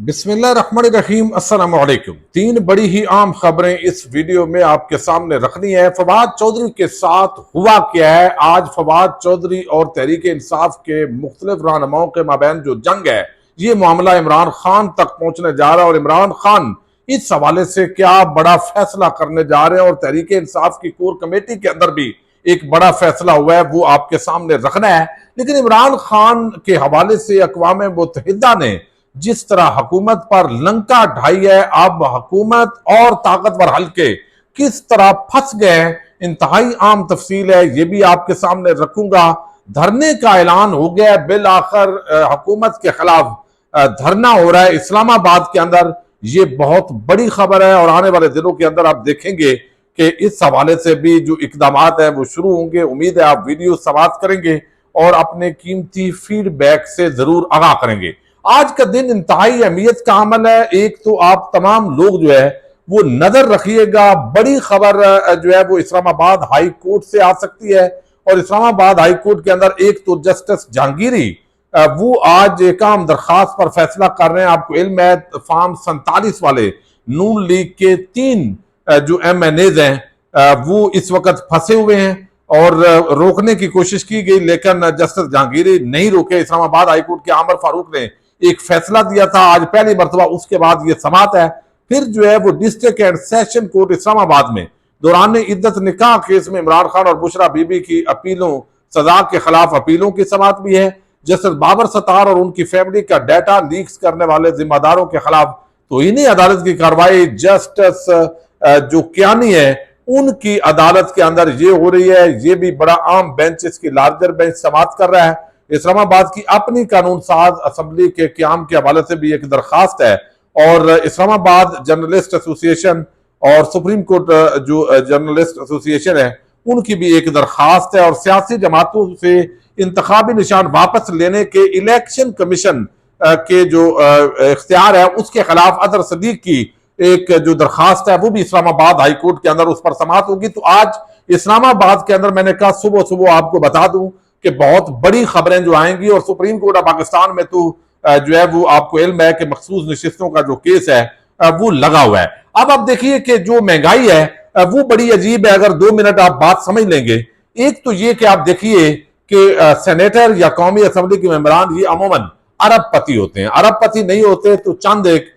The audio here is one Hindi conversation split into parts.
बिस्मिल्लाहिर्रहमानिर्रहीम। अस्सलाम वालेकुम। तीन बड़ी ही आम खबरें इस वीडियो में आपके सामने रखनी है। फवाद चौधरी के साथ हुआ क्या है? आज फवाद चौधरी और तहरीक इंसाफ के मुख्तलिफ रहनुमाओं के माबैन जो जंग है, ये मामला इमरान खान तक पहुंचने जा रहा है और इमरान खान इस हवाले से क्या बड़ा फैसला करने जा रहे हैं और तहरीक इंसाफ की कोर कमेटी के अंदर भी एक बड़ा फैसला हुआ है, वो आपके सामने रखना है। लेकिन इमरान खान के हवाले से अक़वाम मुत्तहिदा ने जिस तरह हुकूमत पर लंका ढाई है, अब हुकूमत और ताकतवर हल्के किस तरह फंस गए हैं, इंतहाई आम तफसील है, ये भी आपके सामने रखूंगा। धरने का ऐलान हो गया, बिल आखिर हुकूमत के खिलाफ धरना हो रहा है इस्लामाबाद के अंदर। ये बहुत बड़ी खबर है और आने वाले दिनों के अंदर आप देखेंगे कि इस हवाले से भी जो इकदाम है वो शुरू होंगे। उम्मीद है आप वीडियो समाप्त करेंगे और अपने कीमती फीडबैक से जरूर आगाह करेंगे। आज का दिन इंतहाई अहमियत का अमल है। एक तो आप तमाम लोग जो है वो नजर रखिएगा, बड़ी खबर जो है वो इस्लामाबाद हाई कोर्ट से आ सकती है। और इस्लामाबाद हाई कोर्ट के अंदर एक तो जस्टिस जहांगीरी वो आज एक आम दरखास्त पर फैसला कर रहे हैं। आपको इल्म है फॉर्म 47 वाले नून लीग के 3 जो MNAs हैं वो इस वक्त फंसे हुए हैं और रोकने की कोशिश की गई, लेकिन जस्टिस जहांगीरी नहीं रोके। इस्लामाबाद हाई कोर्ट के आमर फारूक ने एक फैसला दिया था आज पहली मरतबा, उसके बाद ये समात है। फिर जो है वो district and session court Islamabad में दौरान इद्दत निकाह केस में इमरान खान और बुशरा बीबी की अपीलों सजा के खिलाफ अपीलों की समात भी है। जस्टिस बाबर सत्तार और उनकी फैमिली का डाटा लीक्स करने वाले जिम्मेदारों के खिलाफ तो इन्हीं अदालत की कार्रवाई जस्टिस जो कियानी है उनकी अदालत के अंदर ये हो रही है। ये भी बड़ा आम बेंच, इसकी लार्जर बेंच समात कर रहा है। इस्लामाबाद की अपनी कानून साज असम्बली के क्याम के हवाले से भी एक दरखास्त है और इस्लामाबाद जर्नलिस्ट एसोसिएशन और सुप्रीम कोर्ट जो जर्नलिस्ट एसोसिएशन है उनकी भी एक दरखास्त है। और सियासी जमातों से इंतखाबी निशान वापस लेने के इलेक्शन कमीशन के जो इख्तियार है उसके खिलाफ अदर सदीक की एक जो दरखास्त है वो भी इस्लामाबाद हाई कोर्ट के अंदर उस पर समात होगी। तो आज इस्लामाबाद के अंदर मैंने कहा सुबह सुबह आपको बता दूं कि बहुत बड़ी खबरें जो आएंगी। और सुप्रीम कोर्ट ऑफ पाकिस्तान में तो जो है वो आपको इल्म है कि मखसूस नशिस्तों का जो केस है वो लगा हुआ है। अब आप देखिए कि जो महंगाई है वो बड़ी अजीब है। अगर 2 मिनट आप बात समझ लेंगे, एक तो ये कि आप देखिए कि सेनेटर या कौमी असम्बली के मेंबरान ये अमूमन अरबपति होते हैं। अरबपति नहीं होते तो चंद एक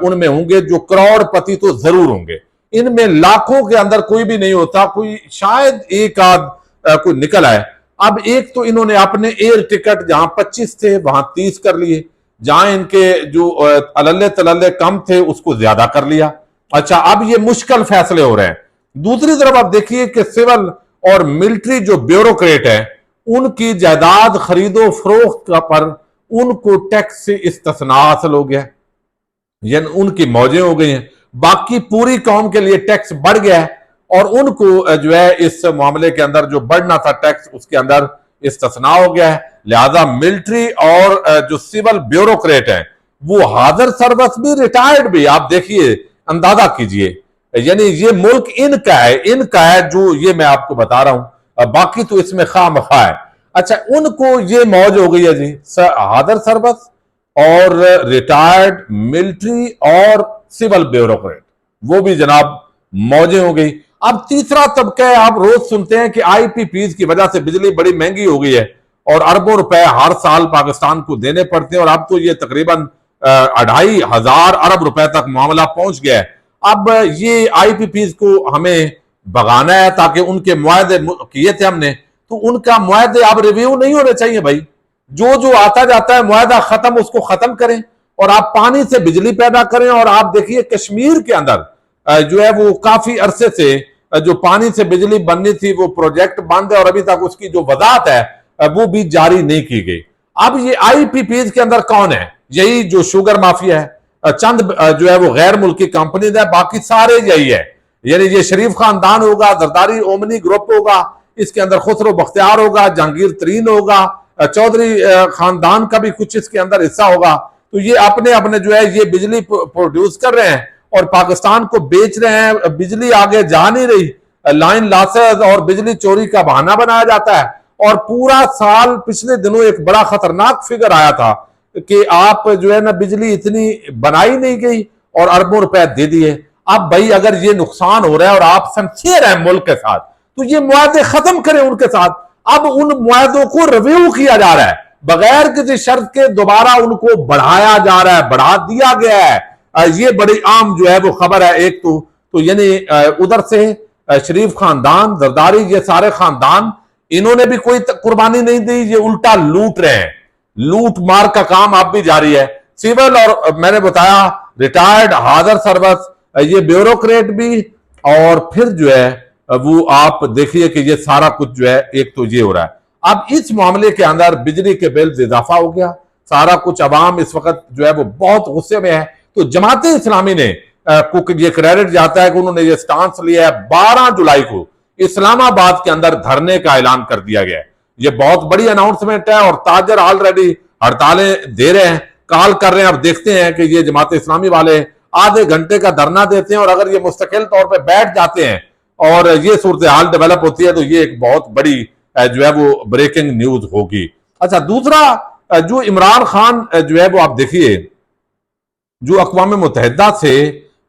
उनमें होंगे, जो करोड़पति तो जरूर होंगे। इनमें लाखों के अंदर कोई भी नहीं होता, कोई शायद एक आध कोई निकल आए। अब एक तो इन्होंने अपने एयर टिकट जहां 25 थे वहां 30 कर लिए, जहां इनके जो अल्ले तलल्ले कम थे उसको ज्यादा कर लिया। अच्छा, अब ये मुश्किल फैसले हो रहे हैं। दूसरी तरफ आप देखिए कि सिविल और मिलिट्री जो ब्यूरोक्रेट है उनकी जायदाद खरीदो फरोख्त पर उनको टैक्स से इस्तिस्ना हासिल हो गया, यानी उनकी मौजें हो गई हैं। बाकी पूरी कौम के लिए टैक्स बढ़ गया है और उनको जो है इस मामले के अंदर जो बढ़ना था टैक्स उसके अंदर इस्तिस्ना हो गया है। लिहाजा मिलिट्री और जो सिविल ब्यूरोक्रेट है वो हाजिर सर्विस भी, रिटायर्ड भी, आप देखिए अंदाजा कीजिए, यानी ये मुल्क इनका है जो ये मैं आपको बता रहा हूं। बाकी तो इसमें खामखा है। अच्छा, उनको ये मौज हो गई है जी, हाजिर सर्विस और रिटायर्ड मिलिट्री और सिविल ब्यूरोक्रेट, वो भी जनाब मौजें हो गई। अब तीसरा तबका है, आप रोज सुनते हैं कि IPPs की वजह से बिजली बड़ी महंगी हो गई है और अरबों रुपए हर साल पाकिस्तान को देने पड़ते हैं और अब तो ये तकरीबन 2,500 अरब रुपए तक मामला पहुंच गया है। अब ये IPPs को हमें भगाना है ताकि उनके मुआहदे किए थे हमने, तो उनका मुआहदे अब रिव्यू नहीं होने चाहिए भाई। जो जो आता जाता है मुआहदा खत्म, उसको खत्म करें और आप पानी से बिजली पैदा करें। और आप देखिए कश्मीर के अंदर जो है वो काफी अरसे से जो पानी से बिजली बननी थी वो प्रोजेक्ट बंद है और अभी तक उसकी जो वजाहत है वो भी जारी नहीं की गई। अब ये IPPs के अंदर कौन है? यही जो शुगर माफिया है, चंद जो है वो गैर मुल्की कंपनी है, बाकी सारे यही है। यानी ये शरीफ खानदान होगा, जरदारी ओमनी ग्रुप होगा, इसके अंदर खुसरो बख्तियार होगा, जहांगीर तरीन होगा, चौधरी खानदान का भी कुछ इसके अंदर हिस्सा होगा। तो ये अपने अपने जो है ये बिजली प्रोड्यूस कर रहे हैं और पाकिस्तान को बेच रहे हैं। बिजली आगे जा नहीं रही, लाइन लॉसेस और बिजली चोरी का बहाना बनाया जाता है। और पूरा साल, पिछले दिनों एक बड़ा खतरनाक फिगर आया था कि आप जो है ना बिजली इतनी बनाई नहीं गई और अरबों रुपए दे दिए। अब भाई अगर ये नुकसान हो रहा है और आप सिंसियर हैं मुल्क के साथ, तो ये मुआहदे खत्म करें उनके साथ। अब उन मुआहदों को रिव्यू किया जा रहा है, बगैर किसी शर्त के दोबारा उनको बढ़ाया जा रहा है, बढ़ा दिया गया है। ये बड़ी आम जो है वो खबर है। एक तो यानी उधर से शरीफ खानदान, जरदारी, ये सारे खानदान, इन्होंने भी कोई कुर्बानी नहीं दी, ये उल्टा लूट रहे हैं। लूट मार का काम अब भी जारी है। सिविल और मैंने बताया रिटायर्ड, हाजिर सर्विस, ये ब्यूरोक्रेट भी, और फिर जो है वो आप देखिए कि ये सारा कुछ जो है एक तो ये हो रहा है। अब इस मामले के अंदर बिजली के बिल में इजाफा हो गया, सारा कुछ अवाम इस वक्त जो है वो बहुत गुस्से में है। तो जमाते इस्लामी ने को ये क्रेडिट जाता है कि उन्होंने ये स्टांस लिया है। 12 जुलाई को इस्लामाबाद के अंदर धरने का ऐलान कर दिया गया है। ये बहुत बड़ी अनाउंसमेंट है और ताजर ऑलरेडी हड़तालें दे रहे हैं, कॉल कर रहे हैं। अब देखते हैं कि ये जमात इस्लामी वाले आधे घंटे का धरना देते हैं और अगर ये मुस्तकिल तौर पर बैठ जाते हैं और ये सूरत हाल डेवलप होती है तो ये एक बहुत बड़ी जो है वो ब्रेकिंग न्यूज होगी। अच्छा, दूसरा जो इमरान खान जो है वो आप देखिए, जो अक़वाम मुत्तहिदा से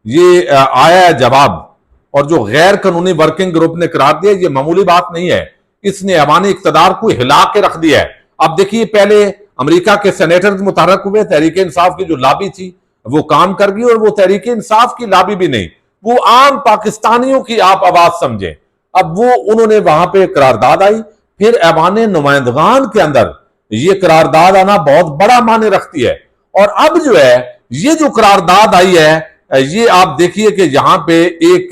ये आया है जवाब, और जो गैर कानूनी वर्किंग ग्रुप ने करार दिया, ये मामूली बात नहीं है। इसने अवानी इक़्तिदार को हिला के रख दिया है। अब देखिए, पहले अमेरिका के सेनेटर मुतहर्रिक हुए, तहरीक इंसाफ की जो लाबी थी वो काम कर गई, और वो तहरीक इंसाफ की लाबी भी नहीं, वो आम पाकिस्तानियों की आप आवाज समझे। अब वो उन्होंने वहां पे करारदाद आई, फिर ऐवाने नुमाइंदगान के अंदर ये करारदाद आना बहुत बड़ा माने रखती है। और अब जो है ये जो करारदाद आई है, ये आप देखिए कि यहां पे एक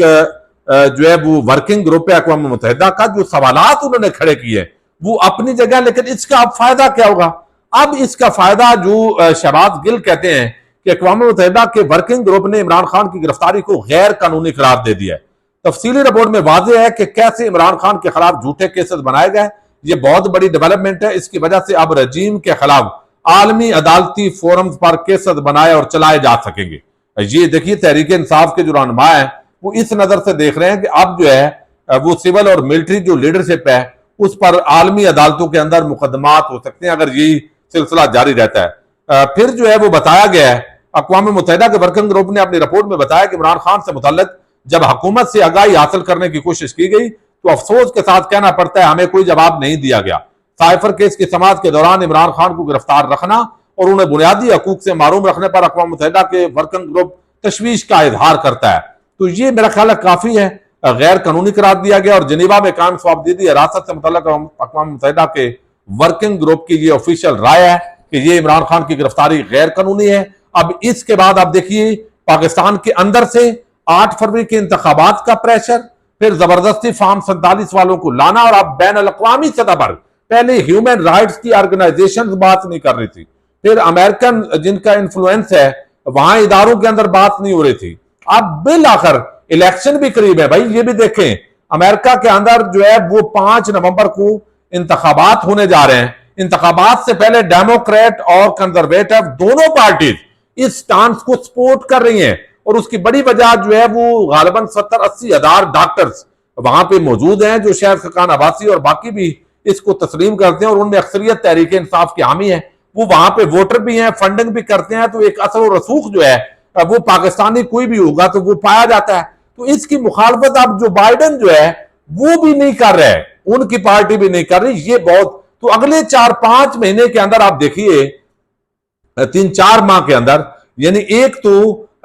जो है वो वर्किंग ग्रुप है अक़वाम मुत्तहिदा का, जो सवालात उन्होंने खड़े किए वो अपनी जगह, लेकिन इसका अब फायदा क्या होगा? अब इसका फायदा जो शहबाज गिल कहते हैं कि अक़वाम मुत्तहिदा के वर्किंग ग्रुप ने इमरान खान की गिरफ्तारी को गैर कानूनी करार दे दिया है। तफसीली रिपोर्ट में वाज़ेह है कि कैसे इमरान खान के खिलाफ झूठे केसेस बनाए गए। ये बहुत बड़ी डेवलपमेंट है। इसकी वजह से अब रजीम के खिलाफ आलमी अदालती फोरम पर केसेस बनाए और चलाए जा सकेंगे। ये देखिए, तहरीक इंसाफ के जो रहनुमा है वो इस नजर से देख रहे हैं कि अब जो है वो सिविल और मिलिट्री जो लीडरशिप है उस पर आलमी अदालतों के अंदर मुकदमात हो सकते हैं अगर यही सिलसिला जारी रहता है। फिर जो है वो बताया गया है, अक़वाम मुत्तहिदा के वर्किंग ग्रुप ने अपनी रिपोर्ट में बताया कि इमरान खान से मुतल्लिक जब हुकूमत से आगाही हासिल करने की कोशिश की गई तो अफसोस के साथ कहना पड़ता है हमें कोई जवाब नहीं दिया गया। साइफर केस की समाअत के दौरान इमरान खान को गिरफ्तार रखना और उन्हें बुनियादी हकूक से महरूम रखने पर अक़वाम मुत्तहिदा के वर्किंग ग्रुप तशवीश का इजहार करता है। तो ये मेरा ख्याल काफी है, गैर कानूनी करार दिया गया और जनीवा में कायम स्वाबदीदी हिरासत से मुतल्लिक अक़वाम मुत्तहिदा के वर्किंग ग्रुप की ये ऑफिशियल राय है कि ये इमरान खान की गिरफ्तारी गैर कानूनी है। अब इसके बाद आप देखिए, पाकिस्तान के अंदर से 8 फरवरी के इंतखाबात का प्रेशर, फिर जबरदस्ती फार्म 47 वालों को लाना, और अब बैन अल-अक़वामी सतह पर पहले ह्यूमन राइट्स की ऑर्गेनाइजेशन बात नहीं कर रही थी, फिर अमेरिकन जिनका इन्फ्लुएंस है वहां इदारों के अंदर बात नहीं हो रही थी। अब बिल आखिर इलेक्शन भी करीब है भाई, ये भी देखें, अमेरिका के अंदर जो है वो 5 नवंबर को इंतखाबात होने जा रहे हैं। इंतखाबात से पहले डेमोक्रेट और कंजर्वेटिव दोनों पार्टीज इस स्टांस को सपोर्ट कर रही हैं, और उसकी बड़ी वजह जो है वो गालिबन 70-80 हजार डॉक्टर्स वहां पे मौजूद हैं जो शायद खकान आबासी और बाकी भी इसको तस्लीम करते हैं, और उनमें अक्सरियत तहरीक इंसाफ के हामी है, वो वहां पे वोटर भी हैं, फंडिंग भी करते हैं। तो एक असर और रसूख जो है वो पाकिस्तानी कोई भी होगा तो वो पाया जाता है। तो इसकी मुखालफत अब जो बाइडन जो है वो भी नहीं कर रहे हैं, उनकी पार्टी भी नहीं कर रही। ये बहुत, तो अगले 4-5 महीने के अंदर आप देखिए, 3-4 माह के अंदर, यानी एक तो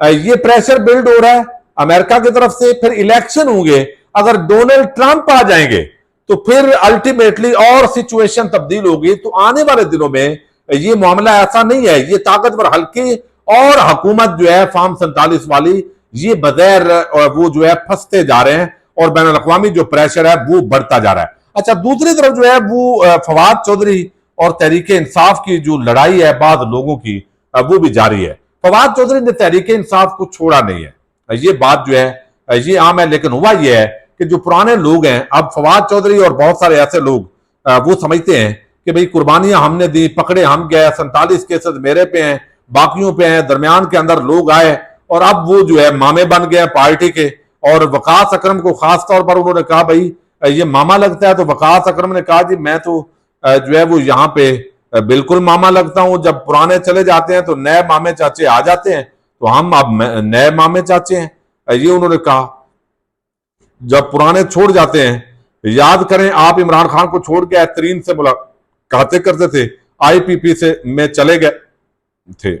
ये प्रेशर बिल्ड हो रहा है अमेरिका की तरफ से, फिर इलेक्शन होंगे, अगर डोनाल्ड ट्रंप आ जाएंगे तो फिर अल्टीमेटली और सिचुएशन तब्दील होगी। तो आने वाले दिनों में ये मामला ऐसा नहीं है, ये ताकतवर हल्के और हुकूमत जो है फार्म 47 वाली, ये बगैर वो जो है फंसते जा रहे हैं और बैन अल-अक़वामी जो प्रेशर है वो बढ़ता जा रहा है। अच्छा, दूसरी तरफ जो है वो फवाद चौधरी और तहरीक इंसाफ की जो लड़ाई है बाद लोगों की, वो भी जारी है। फवाद चौधरी ने तहरीक इंसाफ को छोड़ा नहीं है, ये बात जो है ये आम है, लेकिन हुआ ये है कि जो पुराने लोग हैं, अब फवाद चौधरी और बहुत सारे ऐसे लोग वो समझते हैं कि भाई कुर्बानियां हमने दी, पकड़े हम गए, 47 केसेस मेरे पे हैं, बाकियों पे हैं, दरमियान के अंदर लोग आए और अब वो जो है मामे बन गए पार्टी के। और वकास अकरम को खास तौर पर उन्होंने कहा भाई ये मामा लगता है, तो वकास अकरम ने कहा जी मैं तो जो है वो यहाँ पे बिल्कुल मामा लगता हूं। जब पुराने चले जाते हैं तो नए मामे चाचे आ जाते हैं, तो हम अब नए मामे चाचे हैं, ये उन्होंने कहा। जब पुराने छोड़ जाते हैं, याद करें आप इमरान खान को छोड़ के तरीन से मुलाकातें करते थे, आईपीपी से में चले गए थे।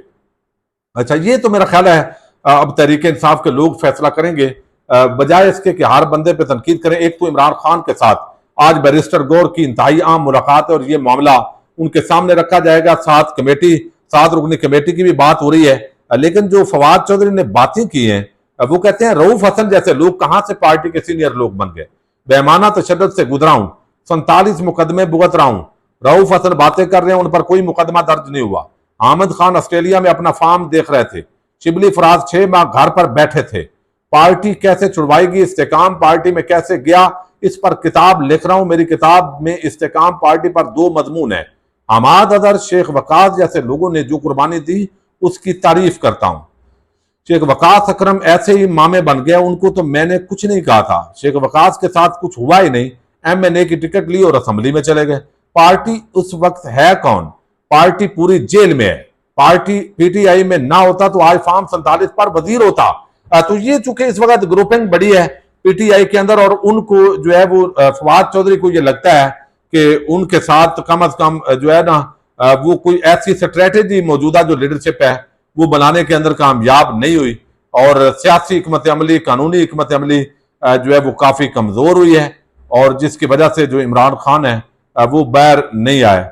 अच्छा, ये तो मेरा ख्याल है अब तहरीक इंसाफ के लोग फैसला करेंगे, बजाय इसके कि हर बंदे पे तनकीद करें। एक तो इमरान खान के साथ आज बैरिस्टर गौर की इंतहाई आम मुलाकात है और ये मामला उनके सामने रखा जाएगा। सात रुकनी कमेटी की भी बात हो रही है, लेकिन जो फवाद चौधरी ने बातें की हैं, वो कहते हैं रऊफ हसन जैसे लोग कहां से पार्टी के सीनियर लोग बन गए, बेमाना तशद्दुद से गुजरा हूं, 47 मुकदमे भुगत रहा हूं। रऊफ हसन बातें कर रहे हैं, उन पर कोई मुकदमा दर्ज नहीं हुआ। आमद खान ऑस्ट्रेलिया में अपना फार्म देख रहे थे। शिबली फराज 6 माह घर पर बैठे थे। पार्टी कैसे छुड़वाएगी, इस्तेकाम पार्टी में कैसे गया, इस पर किताब लिख रहा हूं। मेरी किताब में इस्तेकाम पार्टी पर 2 मजमून है। हमाद अदर, शेख वकास जैसे लोगों ने जो कुर्बानी दी उसकी तारीफ करता हूं। शेख वकास अकरम ऐसे ही मामे बन गया, उनको तो मैंने कुछ नहीं कहा था। शेख वकास के साथ कुछ हुआ ही नहीं, एमएनए की टिकट ली और असेंबली में चले गए। पार्टी उस वक्त है कौन? पार्टी पूरी जेल में है। पार्टी पीटीआई में ना होता तो आज फार्म 47 पर वजीर होता। तो ये चूंकि इस वक्त ग्रुपिंग बड़ी है पीटीआई के अंदर, और उनको जो है वो फवाद चौधरी को ये लगता है कि उनके साथ कम अज कम जो है ना वो कोई ऐसी स्ट्रेटेजी मौजूदा जो लीडरशिप है वो बनाने के अंदर कामयाब नहीं हुई, और सियासी हिकमत अमली, कानूनी हिकमत अमली जो है वो काफी कमजोर हुई है, और जिसकी वजह से जो इमरान खान है वो बाहर नहीं आए।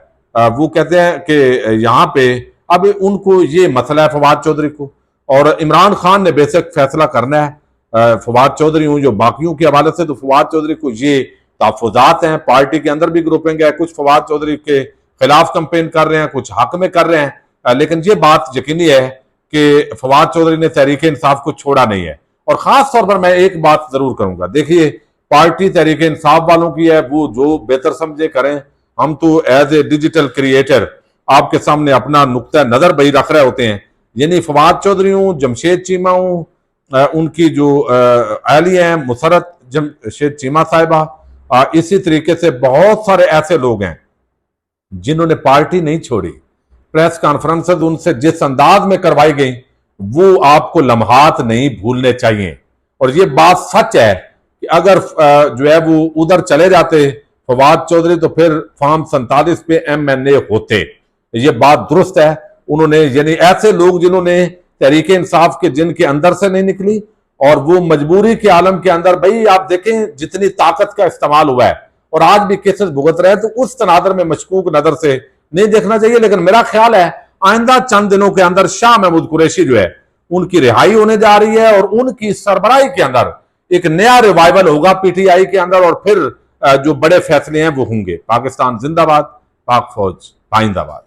वो कहते हैं कि यहाँ पे अब उनको ये मसला है फवाद चौधरी को, और इमरान खान ने बेशक फैसला करना है। फवाद चौधरी हूँ जो बाकियों के हवाले से, तो फवाद चौधरी को ये तहफुजात हैं। पार्टी के अंदर भी ग्रुपिंग है, कुछ फवाद चौधरी के खिलाफ कंपेन कर रहे हैं, कुछ हक में कर रहे हैं, लेकिन ये बात यकीनी है कि फवाद चौधरी ने तहरीक इंसाफ को छोड़ा नहीं है। और खास तौर पर मैं एक बात जरूर करूंगा, देखिए पार्टी तहरीक इंसाफ वालों की है, वो जो बेहतर समझे करें। हम तो एज ए डिजिटल क्रिएटर आपके सामने अपना नुक्ता नजर बही रख रहे होते हैं। यानी फवाद चौधरी हूँ, जमशेद चीमा हूँ, उनकी जो अहली हैं मुसरत जमशेद चीमा साहिबा, इसी तरीके से बहुत सारे ऐसे लोग हैं जिन्होंने पार्टी नहीं छोड़ी। प्रेस कॉन्फ्रेंसेस उनसे जिस अंदाज में करवाई गई वो आपको लम्हात नहीं भूलने चाहिए। और ये बात सच है कि अगर जो है वो उधर चले जाते फवाद चौधरी तो फिर फॉर्म 47 पे एमएनए होते। ये बात दुरुस्त है। उन्होंने यानी ऐसे लोग जिन्होंने तहरीक इंसाफ के जिनके अंदर से नहीं निकली, और वो मजबूरी के आलम के अंदर, भाई आप देखें जितनी ताकत का इस्तेमाल हुआ है और आज भी केसेस भुगत रहे हैं, तो उस तनादर में मशकूक नजर से नहीं देखना चाहिए। लेकिन मेरा ख्याल है आइंदा चंद दिनों के अंदर शाह महमूद कुरैशी जो है उनकी रिहाई होने जा रही है, और उनकी सरबराही के अंदर एक नया रिवाइवल होगा पीटीआई के अंदर, और फिर जो बड़े फैसले हैं वो होंगे। पाकिस्तान जिंदाबाद, पाक फौज पाइंदाबाद।